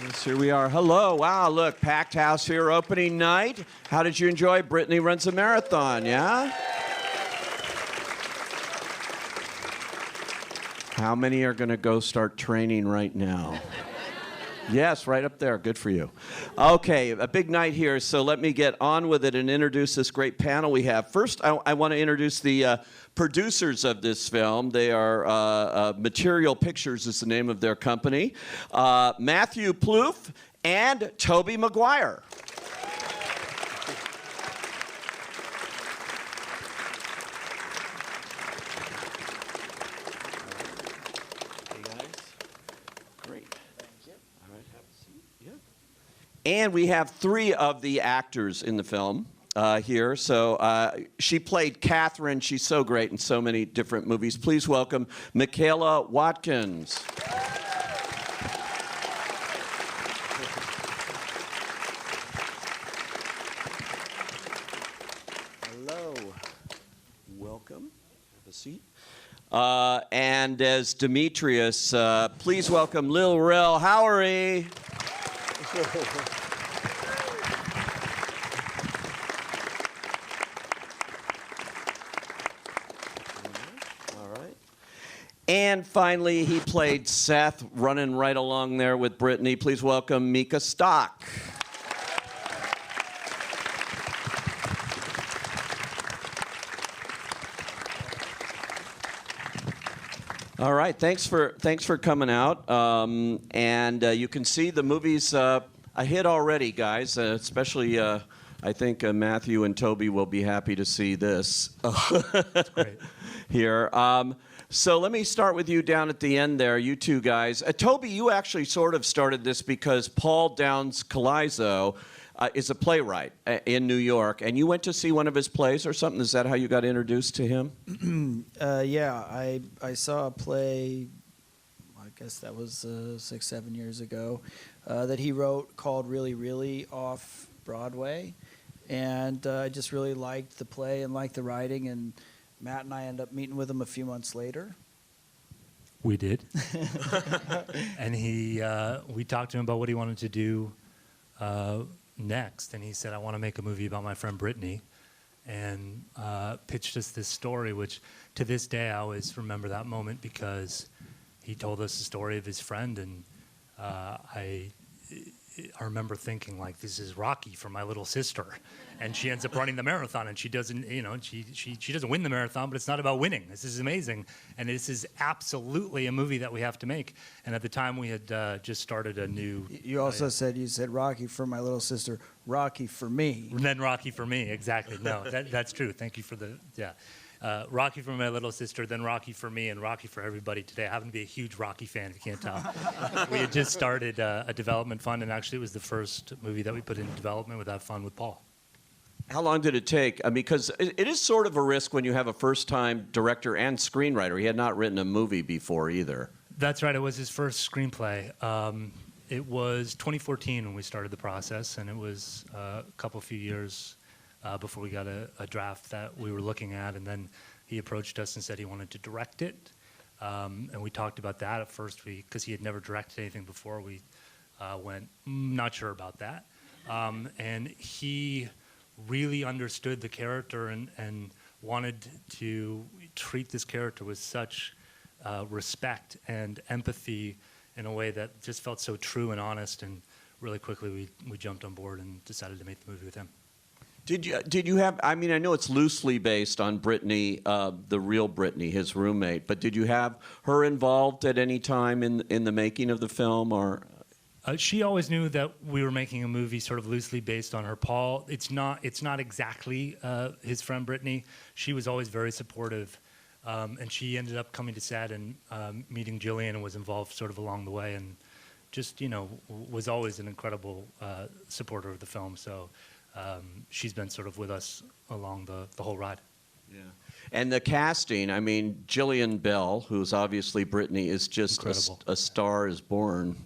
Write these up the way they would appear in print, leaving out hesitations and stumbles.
Yes, here we are. Hello. Wow, look, packed house here, opening night. How did you enjoy Brittany Runs a Marathon, yeah? How many are going to go start training right now? Yes, right up there. Good for you. Okay, a big night here, so let me get on with it and introduce this great panel we have. First, I want to introduce the producers of this film. They are Material Pictures is the name of their company. Matthew Plouffe and Tobey Maguire. And we have three of the actors in the film here. So she played Catherine. She's so great in so many different movies. Please welcome Michaela Watkins. Hello. Welcome. Have a seat. And as Demetrius, please welcome Lil Rel Howery. All right. And finally, he played Seth, running right along there with Brittany. Please welcome Micah Stock. All right, thanks for coming out, and you can see the movie's a hit already, guys. Especially, I think Matthew and Tobey will be happy to see this. That's great. Here. So let me start with you down at the end there, you two guys. Tobey, you actually sort of started this because Paul Downs Calizo is a playwright in New York, and you went to see one of his plays or something. Is that how you got introduced to him? Yeah, I saw a play, I guess that was 6-7 years ago, that he wrote called Really, Really off Broadway. And I just really liked the play and liked the writing, and Matt and I ended up meeting with him a few months later. We did. And we talked to him about what he wanted to do next, and he said, I want to make a movie about my friend Brittany, and pitched us this story, which to this day I always remember that moment because he told us the story of his friend, and I remember thinking, like, this is Rocky for my little sister, and she ends up running the marathon, and she doesn't, she doesn't win the marathon, but it's not about winning. This is amazing, and this is absolutely a movie that we have to make. And at the time, we had just started a new. You also said Rocky for my little sister, Rocky for me. And then Rocky for me, exactly. No, that's true. Thank you for the Rocky for my little sister, then Rocky for me, and Rocky for everybody today. I happen to be a huge Rocky fan, if you can't tell. We had just started a development fund, and actually it was the first movie that we put into development with that fund with Paul. How long did it take? I mean, because it is sort of a risk when you have a first-time director and screenwriter. He had not written a movie before either. That's right. It was his first screenplay. It was 2014 when we started the process, and it was a few years before we got a draft that we were looking at, and then he approached us and said he wanted to direct it. And we talked about that at first, because he had never directed anything before. We went, not sure about that. And he really understood the character and wanted to treat this character with such respect and empathy in a way that just felt so true and honest, and really quickly we jumped on board and decided to make the movie with him. Did you have, I mean, I know it's loosely based on Brittany, the real Brittany, his roommate, but did you have her involved at any time in the making of the film, or? She always knew that we were making a movie sort of loosely based on her. Paul, it's not exactly his friend Brittany. She was always very supportive, and she ended up coming to set and meeting Jillian and was involved sort of along the way, and just, was always an incredible supporter of the film. So she's been sort of with us along the whole ride. Yeah. And the casting, I mean, Jillian Bell, who's obviously Brittany, is just a star is born.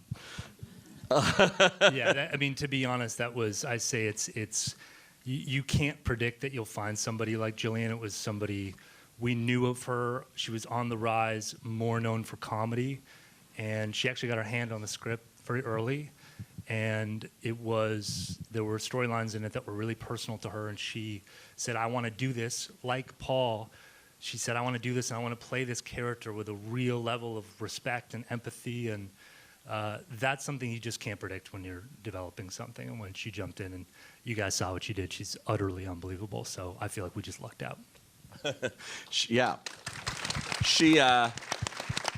Yeah, I mean, to be honest, I say it's you can't predict that you'll find somebody like Jillian. It was somebody we knew of her. She was on the rise, more known for comedy, and she actually got her hand on the script very early. and there were storylines in it that were really personal to her, and she said, I want to do this like Paul. She said, I want to do this, and I want to play this character with a real level of respect and empathy, and that's something you just can't predict when you're developing something. And when she jumped in, and you guys saw what she did, she's utterly unbelievable. So I feel like we just lucked out. Yeah.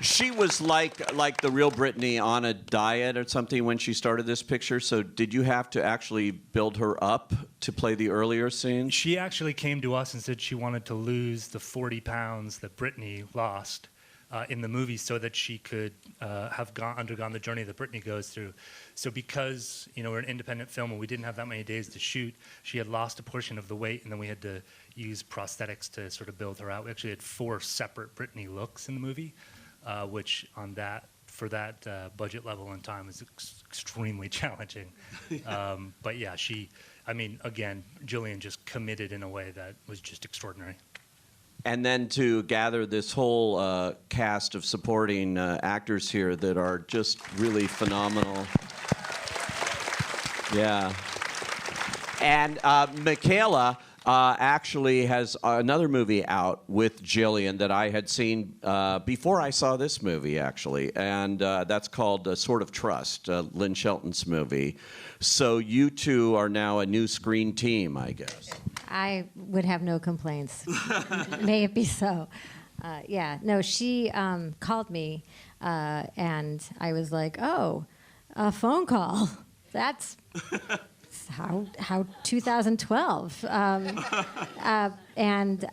She was like the real Brittany on a diet or something when she started this picture. So did you have to actually build her up to play the earlier scenes? She actually came to us and said she wanted to lose the 40 pounds that Brittany lost in the movie so that she could have undergone the journey that Brittany goes through. So because we're an independent film and we didn't have that many days to shoot, she had lost a portion of the weight, and then we had to use prosthetics to sort of build her out. We actually had 4 separate Brittany looks in the movie, which for that budget level and time is extremely challenging. But yeah, again, Jillian just committed in a way that was just extraordinary. And then to gather this whole cast of supporting actors here that are just really phenomenal. Yeah. And Michaela actually has another movie out with Jillian that I had seen before I saw this movie, actually. And that's called Sort of Trust, Lynn Shelton's movie. So you two are now a new screen team, I guess. I would have no complaints. May it be so. Yeah, no, she called me, and I was like, oh, a phone call. That's how 2012. And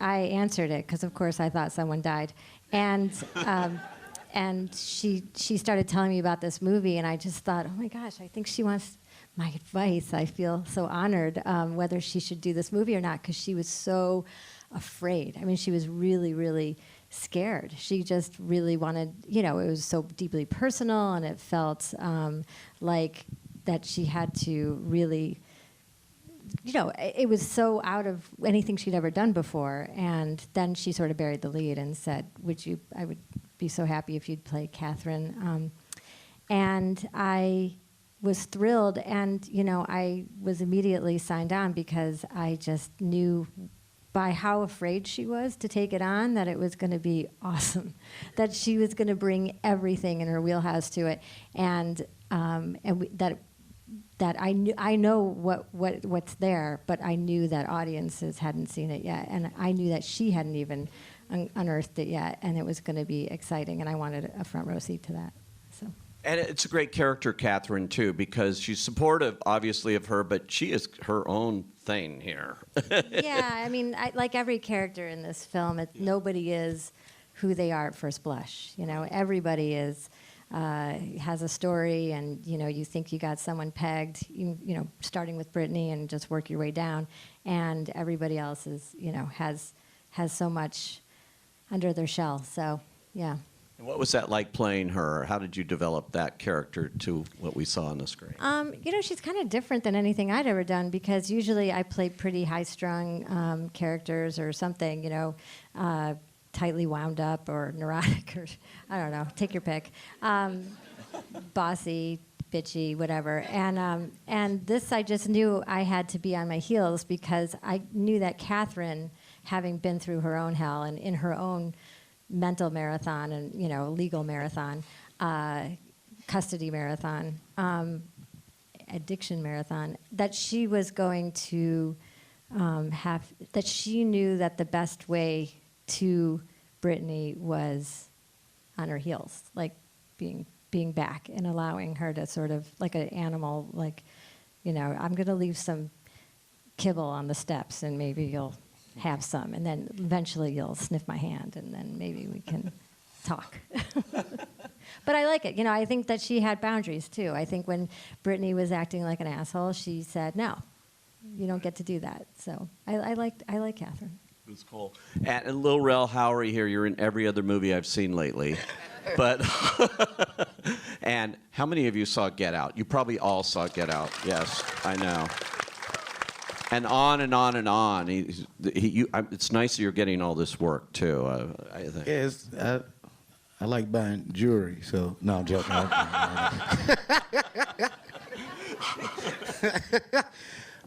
I answered it because, of course, I thought someone died. And she started telling me about this movie, and I just thought, oh, my gosh, I think she wants my advice. I feel so honored whether she should do this movie or not, because she was so afraid. I mean, she was really, really scared. She just really wanted, it was so deeply personal, and it felt like that she had to really, it was so out of anything she'd ever done before. And then she sort of buried the lead and said, I would be so happy if you'd play Catherine. And I was thrilled, and I was immediately signed on because I just knew by how afraid she was to take it on that it was going to be awesome, that she was going to bring everything in her wheelhouse to it, and that I know what's there, but I knew that audiences hadn't seen it yet, and I knew that she hadn't even unearthed it yet, and it was going to be exciting, and I wanted a front row seat to that. So. And it's a great character, Catherine, too, because she's supportive, obviously, of her, but she is her own thing here. Yeah, I mean, like every character in this film, nobody is who they are at first blush. Everybody has a story, and you think you got someone pegged. Starting with Brittany and just work your way down, and everybody else is has so much under their shell. So yeah. And what was that like playing her? How did you develop that character to what we saw on the screen? She's kind of different than anything I'd ever done, because usually I play pretty high-strung characters or something, tightly wound up or neurotic, or I don't know, take your pick. Bossy, bitchy, whatever. And this, I just knew I had to be on my heels, because I knew that Catherine, having been through her own hell and in her own mental marathon and legal marathon, custody marathon, addiction marathon, that she was going to that she knew that the best way to Brittany was on her heels, like being back and allowing her to sort of, like an animal, I'm going to leave some kibble on the steps, and maybe you'll have some, and then eventually you'll sniff my hand, and then maybe we can talk. But I like it. I think that she had boundaries, too. I think when Brittany was acting like an asshole, she said, no, you don't get to do that. So I like Catherine. It was cool. And Lil Rel Howery here, you're in every other movie I've seen lately. But and how many of you saw Get Out? You probably all saw Get Out. Yes, I know. And on and on and on. It's nice that you're getting all this work, too, I think. Yes, I like buying jewelry, so no, I'm joking.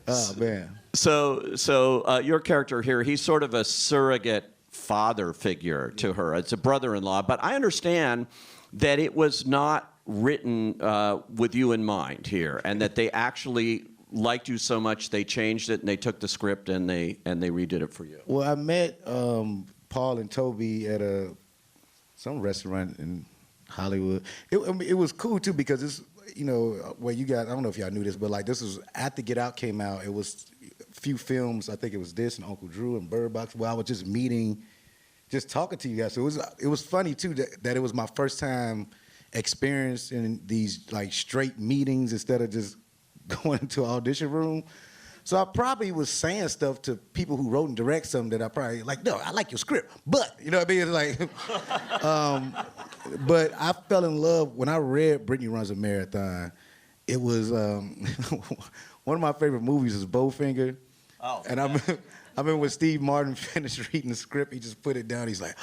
Oh, man. So your character here, he's sort of a surrogate father figure to her. It's a brother-in-law, but I understand that it was not written with you in mind here, and that they actually liked you so much they changed it and they took the script and they redid it for you. Well, I met Paul and Tobey at some restaurant in Hollywood. It was cool too because it's, you know, well, you guys, I don't know if y'all knew this, but like this was after Get Out came out. It was a few films. I think it was this and Uncle Drew and Bird Box. Where I was just meeting, just talking to you guys. So it was funny too that it was my first time experiencing these like straight meetings instead of just going into an audition room. So I probably was saying stuff to people who wrote and direct something that I probably like, no, I like your script, but, you know what I mean? It's like, but I fell in love when I read Brittany Runs a Marathon. It was, one of my favorite movies is Bowfinger. Oh. And I remember when Steve Martin finished reading the script, he just put it down. He's like,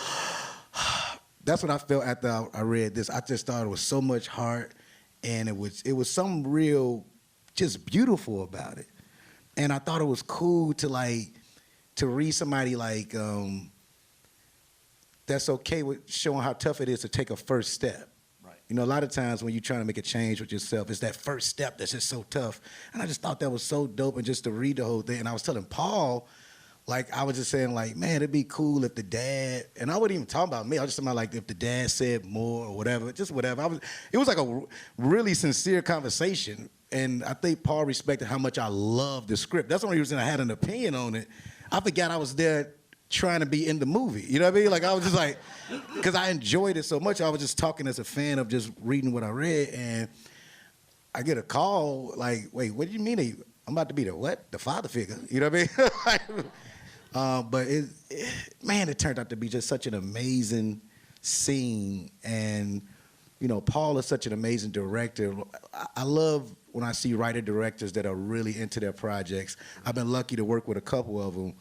that's what I felt after I read this. I just thought it was so much heart, and it was something real, just beautiful about it. And I thought it was cool to read somebody like that's okay with showing how tough it is to take a first step. Right. You know, a lot of times when you're trying to make a change with yourself, it's that first step that's just so tough. And I just thought that was so dope, and just to read the whole thing. And I was telling Paul, like, I was just saying, like, man, it'd be cool if the dad, and I wasn't even talking about me. I was just talking about, like, if the dad said more or whatever, just whatever. It was like a really sincere conversation. And I think Paul respected how much I loved the script. That's the only reason I had an opinion on it. I forgot I was there trying to be in the movie. You know what I mean? Like, I was just like, because I enjoyed it so much, I was just talking as a fan of just reading what I read. And I get a call, like, wait, what do you mean? I'm about to be the what? The father figure. You know what I mean? But man, it turned out to be just such an amazing scene. And, you know, Paul is such an amazing director. I love when I see writer-directors that are really into their projects. I've been lucky to work with a couple of them.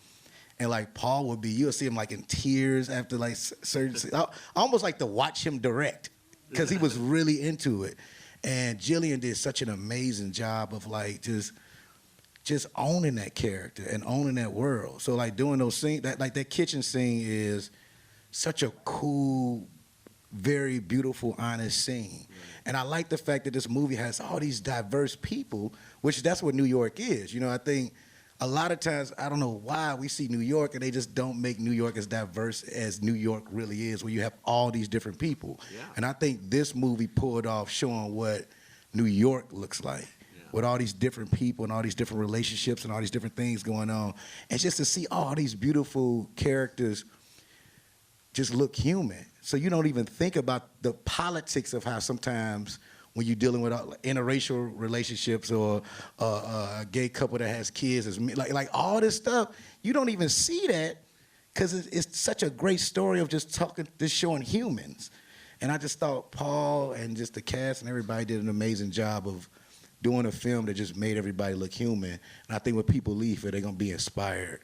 And, like, Paul would be, you'll see him, like, in tears after, like, certain scenes. I almost like to watch him direct because he was really into it. And Jillian did such an amazing job of, like, just owning that character and owning that world. So, like, doing those scenes, that kitchen scene is such a cool, very beautiful, honest scene. And I like the fact that this movie has all these diverse people, which that's what New York is. You know, I think a lot of times, I don't know why we see New York and they just don't make New York as diverse as New York really is, where you have all these different people. Yeah. And I think this movie pulled off showing what New York looks like. With all these different people and all these different relationships and all these different things going on. And just to see all these beautiful characters just look human. So you don't even think about the politics of how sometimes when you're dealing with interracial relationships or a gay couple that has kids, like all this stuff, you don't even see that because it's such a great story of just showing humans. And I just thought Paul and just the cast and everybody did an amazing job of doing a film that just made everybody look human. And I think when people leave here, they're going to be inspired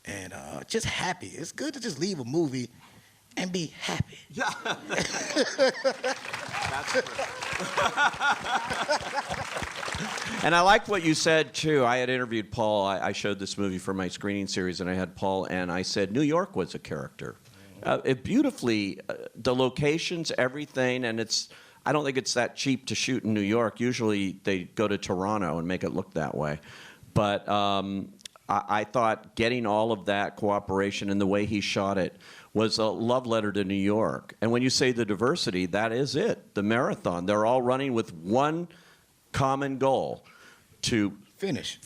and just happy. It's good to just leave a movie and be happy. Yeah. That's true. And I like what you said, too. I had interviewed Paul. I showed this movie for my screening series, and I had Paul, and I said New York was a character. It beautifully, the locations, everything, and I don't think it's that cheap to shoot in New York. Usually they go to Toronto and make it look that way. But I thought getting all of that cooperation and the way he shot it was a love letter to New York. And when you say the diversity, that is it, the marathon. They're all running with one common goal, to finish.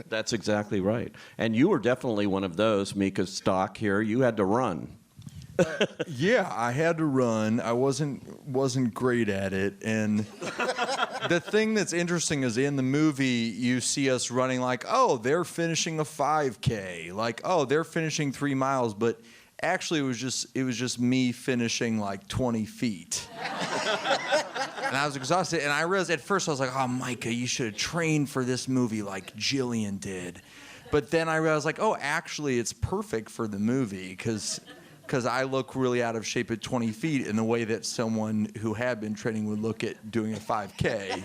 That's exactly right. And you were definitely one of those, Micah Stock here. You had to run. Yeah, I had to run. I wasn't great at it. And the thing that's interesting is in the movie, you see us running like, oh, they're finishing a 5K. Like, oh, they're finishing 3 miles. But actually, it was just me finishing like 20 feet. And I was exhausted. And I realized at first, I was like, oh, Micah, you should have trained for this movie like Jillian did. But then I realized, like, oh, actually, it's perfect for the movie because because I look really out of shape at 20 feet in the way that someone who had been training would look at doing a 5K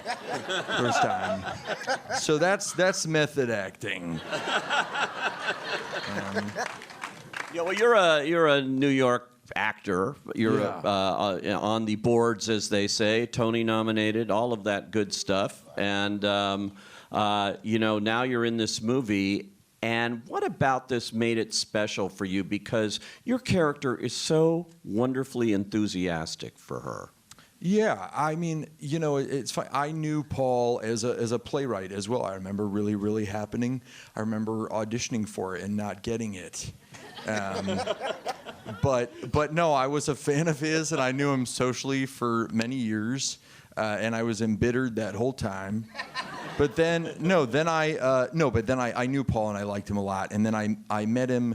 first time. So that's method acting. Yeah, well, you're a New York actor. You're on the boards, as they say, Tony nominated, all of that good stuff. And you know, now you're in this movie. And what about this made it special for you? Because your character is so wonderfully enthusiastic for her. Yeah, I mean, you know, it's fine. I knew Paul as a playwright as well. I remember really happening. I remember auditioning for it and not getting it. But no, I was a fan of his, and I knew him socially for many years, and I was embittered that whole time. But then I knew Paul and I liked him a lot, and then I met him,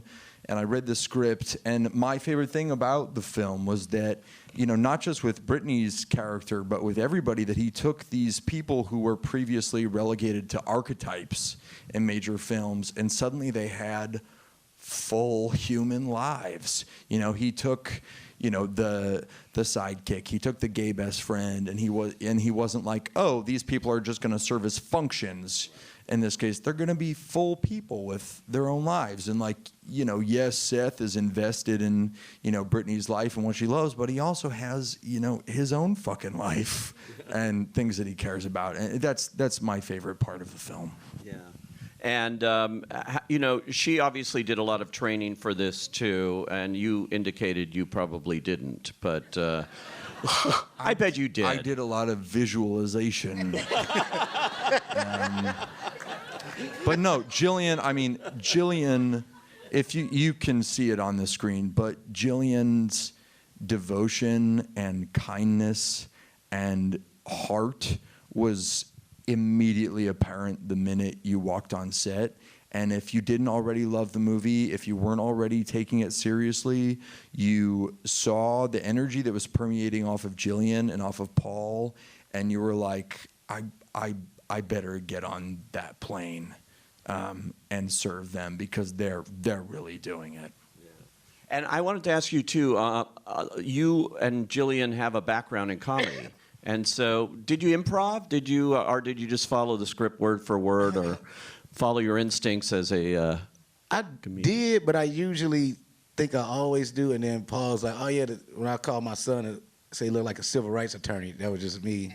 and I read the script, and my favorite thing about the film was that, you know, not just with Brittany's character, but with everybody, that he took these people who were previously relegated to archetypes in major films, and suddenly they had full human lives. You know, he took, you know, the sidekick, he took the gay best friend, and he wasn't like, oh, these people are just going to serve as functions. In this case, they're going to be full people with their own lives. And like, you know, yes, Seth is invested in, you know, Brittany's life and what she loves, but he also has, you know, his own fucking life and things that he cares about. And that's my favorite part of the film. Yeah. And, you know, she obviously did a lot of training for this, too, and you indicated you probably didn't, but I bet you did. I did a lot of visualization. But no, Jillian, if you can see it on the screen, but Jillian's devotion and kindness and heart was immediately apparent the minute you walked on set. And if you didn't already love the movie, if you weren't already taking it seriously, you saw the energy that was permeating off of Jillian and off of Paul, and you were like, I better get on that plane and serve them, because they're really doing it. And I wanted to ask you, too, you and Jillian have a background in comedy. And so, did you improv? Or did you just follow the script word for word, or follow your instincts as a I comedian? did, but I usually think I always do. And then Paul's like, oh, yeah, when I called my son to say he looked like a civil rights attorney, that was just me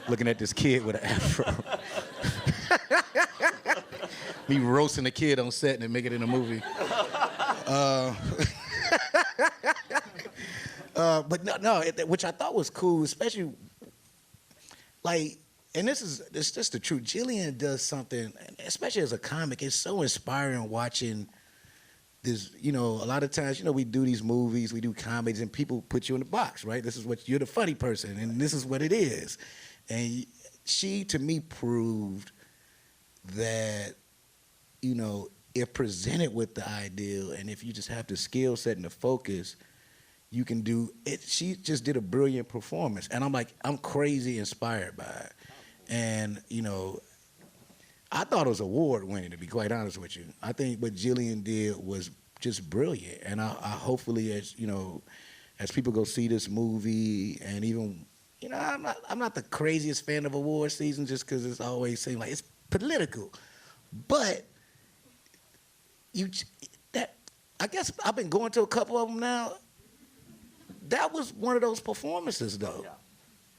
looking at this kid with an afro. Me roasting the kid on set and then make it in a movie. But no, which I thought was cool, especially like, and it's just the truth. Jillian does something, especially as a comic, it's so inspiring watching this. You know, a lot of times, you know, we do these movies, we do comedies, and people put you in the box, right? This is what you're the funny person, and this is what it is. And she, to me, proved that, you know, if presented with the ideal, and if you just have the skill set and the focus, you can do it. She just did a brilliant performance, and I'm crazy inspired by it. And you know, I thought it was award-winning, to be quite honest with you. I think what Jillian did was just brilliant, and I hopefully, as you know, as people go see this movie, and even, you know, I'm not the craziest fan of award season, just because it's always seems like it's political, but I guess I've been going to a couple of them now. That was one of those performances, though,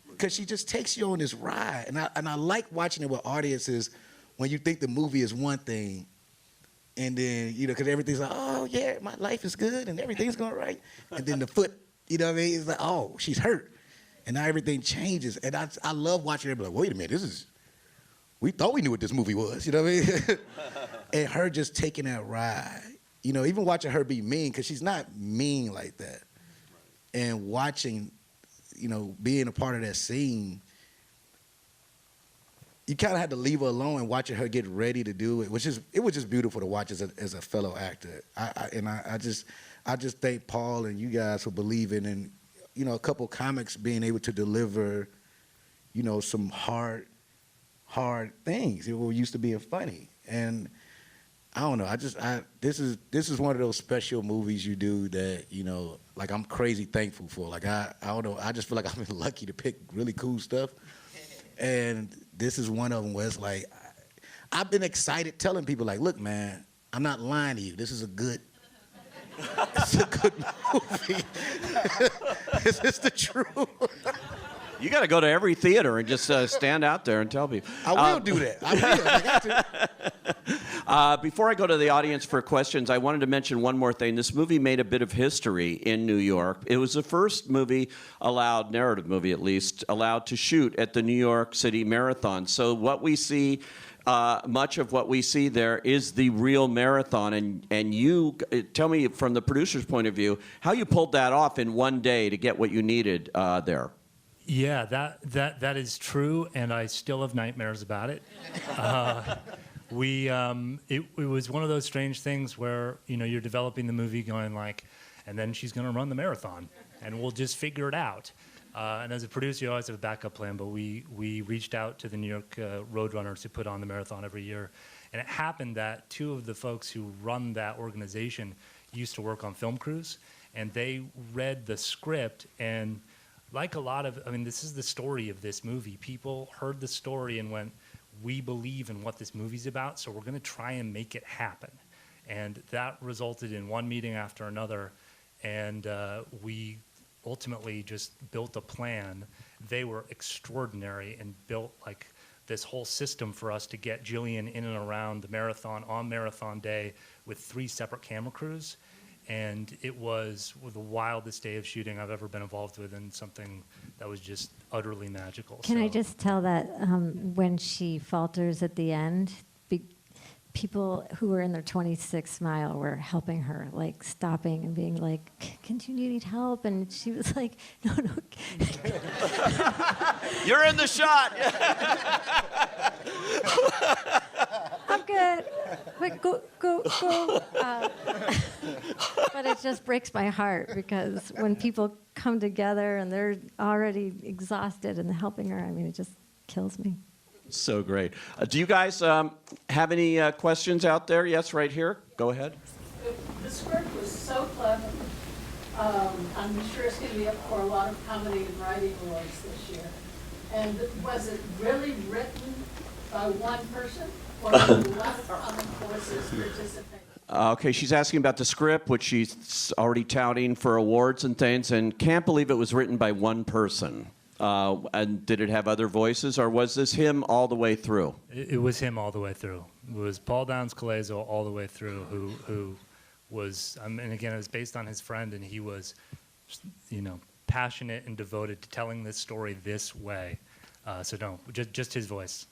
because she just takes you on this ride, and I like watching it with audiences when you think the movie is one thing, and then, you know, because everything's like, oh yeah, my life is good and everything's going right, and then the foot, you know what I mean? It's like, oh, she's hurt, and now everything changes, and I love watching everybody like, wait a minute, we thought we knew what this movie was, you know what I mean? And her just taking that ride, you know, even watching her be mean, because she's not mean like that. And watching, you know, being a part of that scene, you kind of had to leave her alone and watching her get ready to do it, it was just beautiful to watch as a fellow actor. I just thank Paul and you guys for believing in, you know, a couple comics being able to deliver, you know, some hard things. It was used to being funny, and I don't know. This is one of those special movies you do that, you know, like I'm crazy thankful for. Like I don't know. I just feel like I've been lucky to pick really cool stuff, and this is one of them where it's like I've been excited telling people like, look, man, I'm not lying to you. This is a good. It's a good movie. Is this the truth? You got to go to every theater and just stand out there and tell people. I will do that. I will. I got to. Before I go to the audience for questions, I wanted to mention one more thing. This movie made a bit of history in New York. It was the first movie allowed, narrative movie at least, allowed to shoot at the New York City Marathon. So what we see, much of what we see there is the real marathon. And you, tell me from the producer's point of view, how you pulled that off in one day to get what you needed there. Yeah, that is true, and I still have nightmares about it. It was one of those strange things where, you know, you're developing the movie going like, and then she's going to run the marathon, and we'll just figure it out. And as a producer, you always have a backup plan, but we reached out to the New York Roadrunners who put on the marathon every year, and it happened that two of the folks who run that organization used to work on film crews, and they read the script, and like a lot of, I mean, this is the story of this movie. People heard the story and went, we believe in what this movie's about, so we're going to try and make it happen. And that resulted in one meeting after another, and we ultimately just built a plan. They were extraordinary and built like this whole system for us to get Jillian in and around the marathon on marathon day with 3 separate camera crews. And it was the wildest day of shooting I've ever been involved with, and something that was just utterly magical. Can I just tell that when she falters at the end, people who were in their 26th mile were helping her, like stopping and being like, "Can you need help?" And she was like, "No." You're in the shot. I'm good. But go. But it just breaks my heart because when people come together and they're already exhausted and helping her, I mean, it just kills me. So great. Do you guys have any questions out there? Yes, right here. Go ahead. The script was so clever. I'm sure it's going to be up for a lot of comedy and writing awards this year. And was it really written by one person, or did a lot of common voices participate? Okay, she's asking about the script, which she's already touting for awards and things, and can't believe it was written by one person. And did it have other voices, or was this him all the way through? It was him all the way through. It was Paul Downs-Colezo all the way through, who was, and again, it was based on his friend, and he was, you know, passionate and devoted to telling this story this way. So no, just his voice.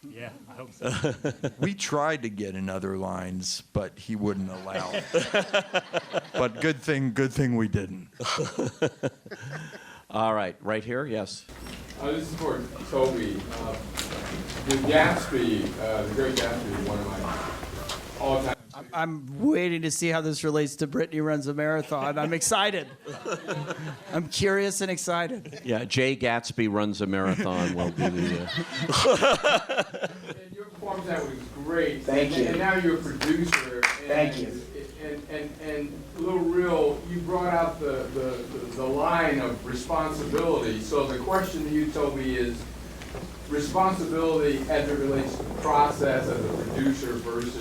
Yeah, I hope so. We tried to get in other lines, but he wouldn't allow it. But good thing we didn't. All right, right here, yes. This is for Tobey. The Gatsby, The Great Gatsby is one of my all-time. I'm waiting to see how this relates to Brittany Runs a Marathon. I'm excited. I'm curious and excited. Yeah, Jay Gatsby Runs a Marathon will be the... And your performance that was great. Thank you. And now you're a producer. Thank you. And Lil Rel, you brought out the line of responsibility. So the question to you, Tobey, is responsibility as it relates to the process as a producer versus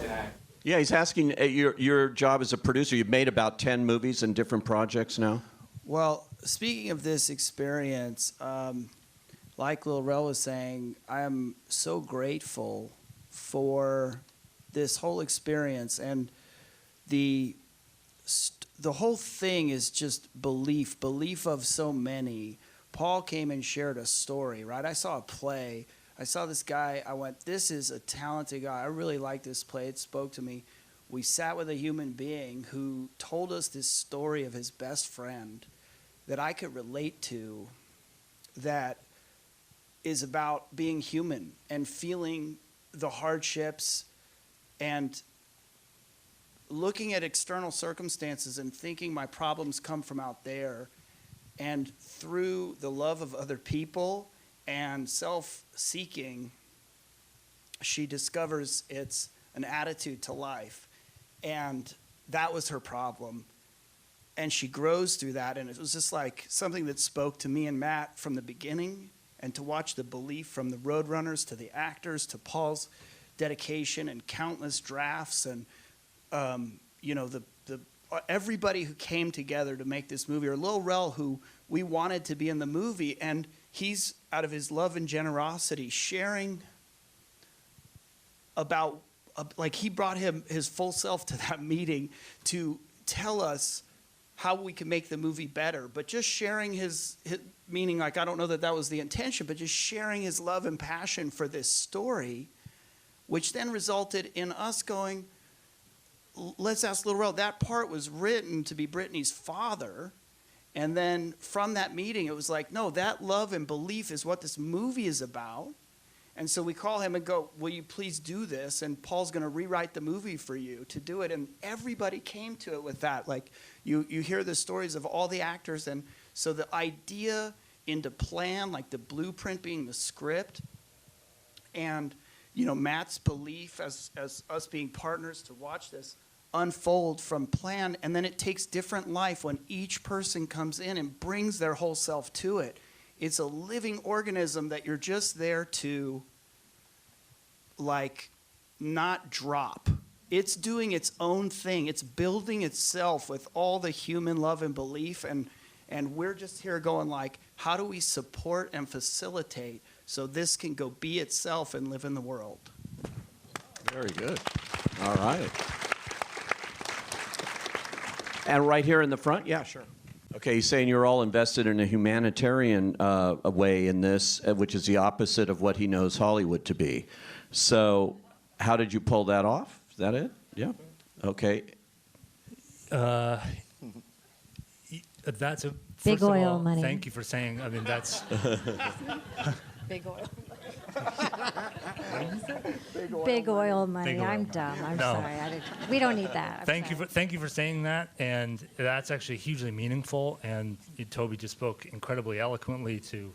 an actor. Yeah, he's asking your job as a producer. You've made about 10 movies and different projects now. Well, speaking of this experience, like Lil Rel was saying, I am so grateful for this whole experience, and the whole thing is just belief of so many. Paul came and shared a story, right? I saw a play. I saw this guy. I went, this is a talented guy. I really like this play. It spoke to me. We sat with a human being who told us this story of his best friend that I could relate to, that is about being human and feeling the hardships and looking at external circumstances and thinking my problems come from out there, and through the love of other people and self-seeking, she discovers it's an attitude to life. And that was her problem. And she grows through that. And it was just like something that spoke to me and Matt from the beginning. And to watch the belief from the Roadrunners to the actors to Paul's dedication and countless drafts and, everybody who came together to make this movie, or Lil Rel, who we wanted to be in the movie, and he's, out of his love and generosity, sharing about, like, he brought his full self to that meeting to tell us how we can make the movie better, but just sharing his meaning, like, I don't know that was the intention, but just sharing his love and passion for this story, which then resulted in us going, let's ask Lil Rel. That part was written to be Brittany's father. And then from that meeting, it was like, no, that love and belief is what this movie is about. And so we call him and go, will you please do this? And Paul's going to rewrite the movie for you to do it. And everybody came to it with that. Like, you hear the stories of all the actors. And so the idea into plan, like the blueprint being the script, and, Matt's belief as us being partners to watch this unfold from plan, and then it takes different life when each person comes in and brings their whole self to it. It's a living organism that you're just there to, like, not drop. It's doing its own thing. It's building itself with all the human love and belief, and we're just here going, like, how do we support and facilitate so this can go be itself and live in the world? Very good. All right. And right here in the front? Yeah, sure. Okay, he's saying you're all invested in a humanitarian way in this, which is the opposite of what he knows Hollywood to be. So how did you pull that off? Is that it? Yeah. Okay. That's a Big first of oil all, money. Thank you for saying. I mean, that's Big oil. Big oil money. Big oil I'm money. dumb. I'm No. sorry. We don't need that. I'm Thank sorry. you for saying that, and that's actually hugely meaningful. And Tobey just spoke incredibly eloquently to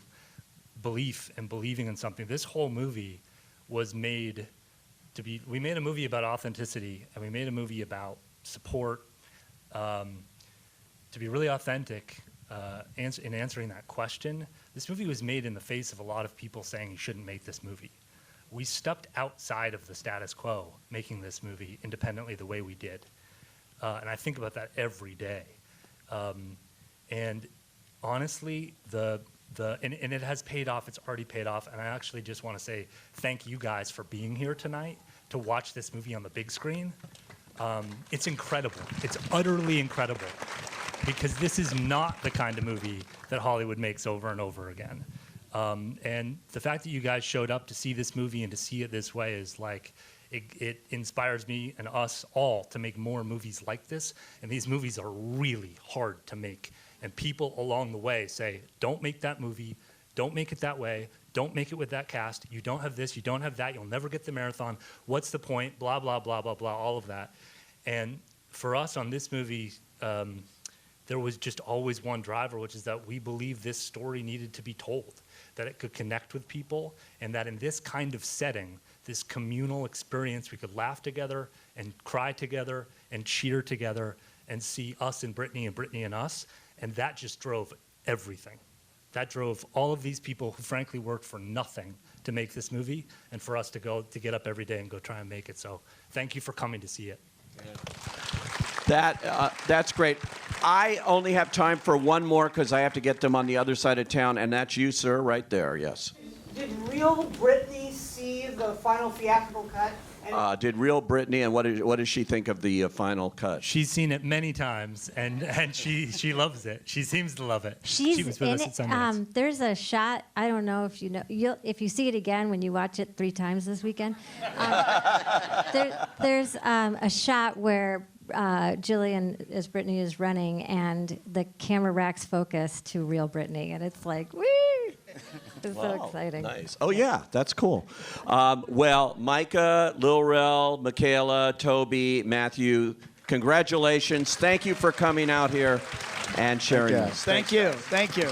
belief and believing in something. This whole movie was made to be. We made a movie about authenticity, and we made a movie about support. To be really authentic in answering that question, this movie was made in the face of a lot of people saying you shouldn't make this movie. We stepped outside of the status quo making this movie independently the way we did. And I think about that every day. And honestly, and it has paid off. It's already paid off. And I actually just want to say thank you guys for being here tonight to watch this movie on the big screen. It's incredible. It's utterly incredible. Because this is not the kind of movie that Hollywood makes over and over again. And the fact that you guys showed up to see this movie and to see it this way is like, it inspires me and us all to make more movies like this. And these movies are really hard to make. And people along the way say, don't make that movie, don't make it that way, don't make it with that cast, you don't have this, you don't have that, you'll never get the marathon, what's the point, blah, blah, blah, blah, blah, all of that. And for us on this movie, there was just always one driver, which is that we believe this story needed to be told, that it could connect with people, and that in this kind of setting, this communal experience, we could laugh together and cry together and cheer together and see us and Brittany and us, and that just drove everything. That drove all of these people who frankly worked for nothing to make this movie, and for us to get up every day and go try and make it. So thank you for coming to see it. That's great. I only have time for one more because I have to get them on the other side of town, and that's you, sir, right there. Yes. Did real Brittany see the final theatrical cut? And Did real Brittany, and what does she think of the final cut? She's seen it many times, and she loves it. She seems to love it. She was with us at Sundance. There's a shot. I don't know if you know. If you see it again when you watch it 3 times this weekend, there's a shot where Jillian, as Brittany, is running, and the camera racks focus to real Brittany, and it's like, woo! It's so exciting. Nice. Oh, yeah, that's cool. Well, Micah, Lil Rel, Michaela, Tobey, Matthew, congratulations. Thank you for coming out here and sharing this. Thank you. Thank you.